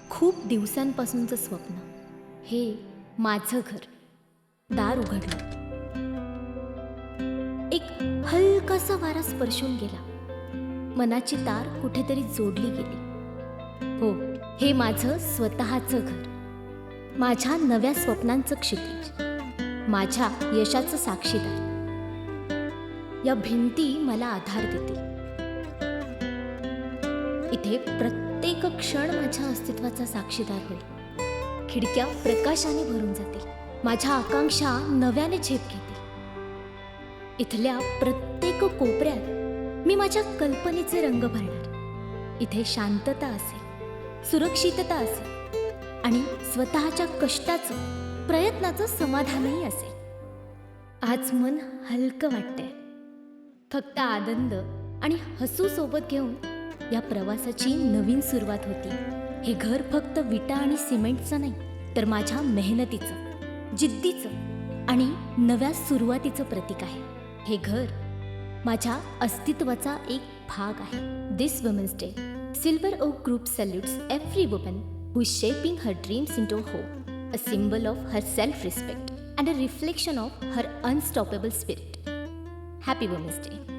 खूप दिवसांपासूनचं स्वप्न, हे माझं घर. दार उघडलं. एक हलकासा वारा स्पर्शून गेला. मनाची तार कुठेतरी जोडली गेली. हो, हे माझं स्वतःचं घर. माझ्या नव्या स्वप्नांचं क्षितिज, माझ्या यशाचं साक्षीदार. या भिंती मला आधार देतील. इथे प्रत्येक क्षण माझ्या अस्तित्वाचा साक्षीदार होईल. खिडक्या प्रकाशाने भरून जातील. माझ्या आकांक्षा नव्याने झेप घेतील. इथल्या प्रत्येक कोपऱ्यात मी माझ्या कल्पनेचे रंग भरणार. इथे शांतता असेल, सुरक्षितता असेल आणि स्वतःच्या कष्टाचं, प्रयत्नाचं समाधानही असेल. आज मन हलकं वाटतंय. फक्त आनंद आणि हसू सोबत घेऊन या प्रवासाची नवीन सुरुवात होती. हे घर फक्त विटा आणि सिमेंटचं नाही, तर माझ्या मेहनतीचं, जिद्दीचं आणि नव्या सुरुवातीचं प्रतीक आहे. हे घर माझ्या अस्तित्वाचा एक भाग आहे. This women's day, silver oak group salutes every woman who is shaping her dreams into hope, a symbol of her self-respect and a reflection of her unstoppable spirit. Happy Women's Day.